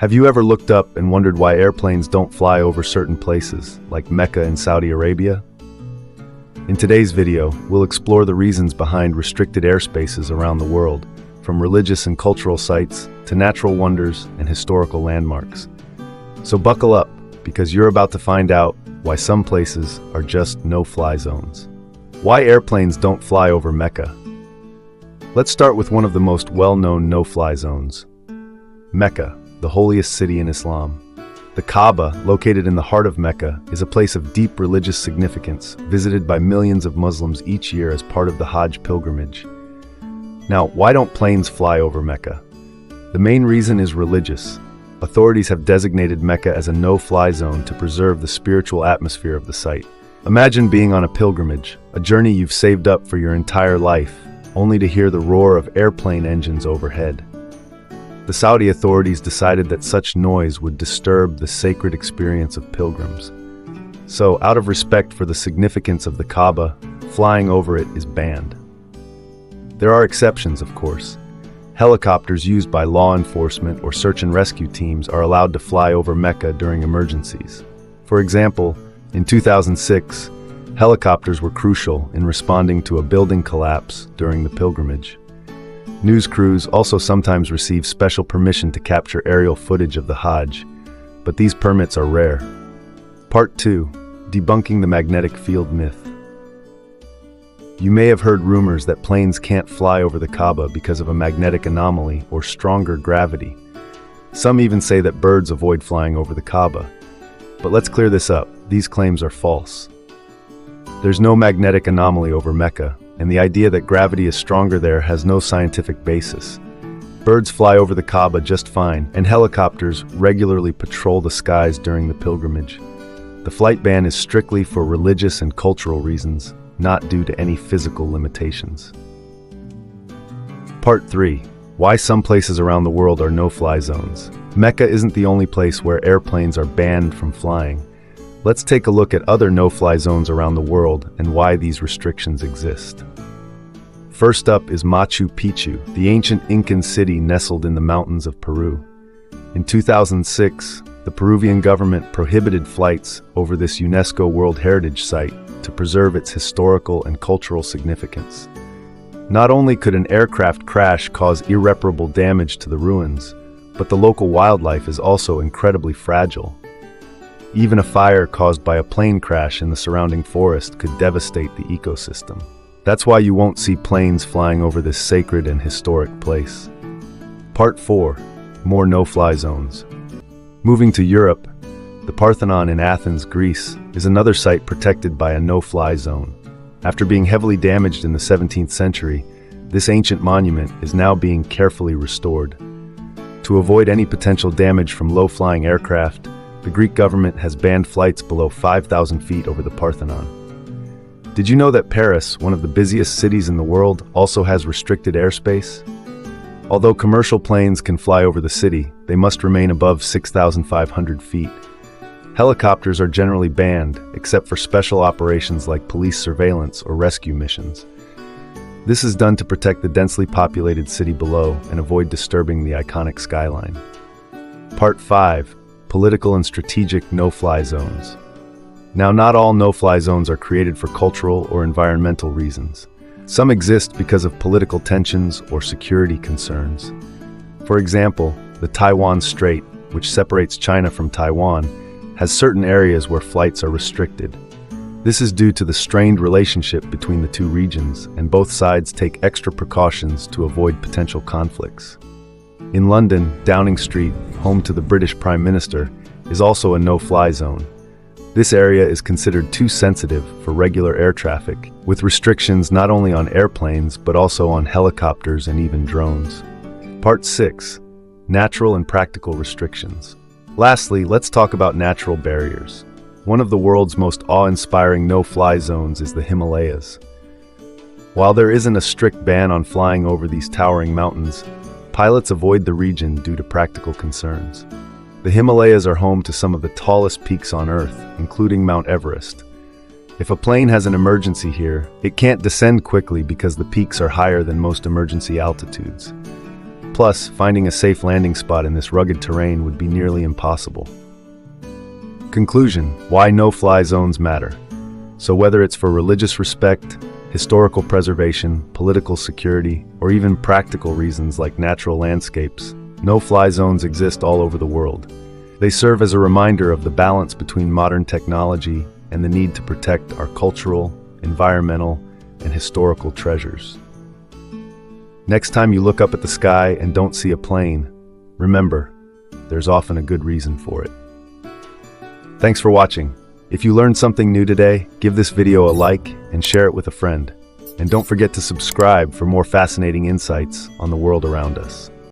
Have you ever looked up and wondered why airplanes don't fly over certain places, like Mecca in Saudi Arabia? In today's video, we'll explore the reasons behind restricted airspaces around the world, from religious and cultural sites to natural wonders and historical landmarks. So buckle up, because you're about to find out why some places are just no-fly zones. Why airplanes don't fly over Mecca. Let's start with one of the most well-known no-fly zones, Mecca, the holiest city in Islam. The Kaaba, located in the heart of Mecca, is a place of deep religious significance, visited by millions of Muslims each year as part of the Hajj pilgrimage. Now, why don't planes fly over Mecca? The main reason is religious. Authorities have designated Mecca as a no-fly zone to preserve the spiritual atmosphere of the site. Imagine being on a pilgrimage, a journey you've saved up for your entire life, only to hear the roar of airplane engines overhead. The Saudi authorities decided that such noise would disturb the sacred experience of pilgrims. So, out of respect for the significance of the Kaaba, flying over it is banned. There are exceptions, of course. Helicopters used by law enforcement or search and rescue teams are allowed to fly over Mecca during emergencies. For example, in 2006, helicopters were crucial in responding to a building collapse during the pilgrimage. News crews also sometimes receive special permission to capture aerial footage of the Hajj, but these permits are rare. Part 2. Debunking the magnetic field myth. You may have heard rumors that planes can't fly over the Kaaba because of a magnetic anomaly or stronger gravity. Some even say that birds avoid flying over the Kaaba. But let's clear this up. These claims are false. There's no magnetic anomaly over Mecca, and the idea that gravity is stronger there has no scientific basis. Birds fly over the Kaaba just fine, and helicopters regularly patrol the skies during the pilgrimage. The flight ban is strictly for religious and cultural reasons, not due to any physical limitations. Part 3. Why some places around the world are no-fly zones. Mecca isn't the only place where airplanes are banned from flying. Let's take a look at other no-fly zones around the world and why these restrictions exist. First up is Machu Picchu, the ancient Incan city nestled in the mountains of Peru. In 2006, the Peruvian government prohibited flights over this UNESCO World Heritage Site to preserve its historical and cultural significance. Not only could an aircraft crash cause irreparable damage to the ruins, but the local wildlife is also incredibly fragile. Even a fire caused by a plane crash in the surrounding forest could devastate the ecosystem. That's why you won't see planes flying over this sacred and historic place. Part 4. More no-fly zones. Moving to Europe, the Parthenon in Athens, Greece, is another site protected by a no-fly zone. After being heavily damaged in the 17th century, this ancient monument is now being carefully restored. To avoid any potential damage from low-flying aircraft, the Greek government has banned flights below 5,000 feet over the Parthenon. Did you know that Paris, one of the busiest cities in the world, also has restricted airspace? Although commercial planes can fly over the city, they must remain above 6,500 feet. Helicopters are generally banned, except for special operations like police surveillance or rescue missions. This is done to protect the densely populated city below and avoid disturbing the iconic skyline. Part 5. Political and strategic no-fly zones. Now, not all no-fly zones are created for cultural or environmental reasons. Some exist because of political tensions or security concerns. For example, the Taiwan Strait, which separates China from Taiwan, has certain areas where flights are restricted. This is due to the strained relationship between the two regions, and both sides take extra precautions to avoid potential conflicts. In London, Downing Street, home to the British Prime Minister, is also a no-fly zone. This area is considered too sensitive for regular air traffic, with restrictions not only on airplanes but also on helicopters and even drones. Part 6. Natural and practical restrictions. Lastly, let's talk about natural barriers. One of the world's most awe-inspiring no-fly zones is the Himalayas. While there isn't a strict ban on flying over these towering mountains, pilots avoid the region due to practical concerns. The Himalayas are home to some of the tallest peaks on Earth, including Mount Everest. If a plane has an emergency here, it can't descend quickly because the peaks are higher than most emergency altitudes. Plus, finding a safe landing spot in this rugged terrain would be nearly impossible. Conclusion: why no-fly zones matter. So whether it's for religious respect, historical preservation, political security, or even practical reasons like natural landscapes, no-fly zones exist all over the world. They serve as a reminder of the balance between modern technology and the need to protect our cultural, environmental, and historical treasures. Next time you look up at the sky and don't see a plane, remember, there's often a good reason for it. Thanks for watching. If you learned something new today, give this video a like and share it with a friend. And don't forget to subscribe for more fascinating insights on the world around us.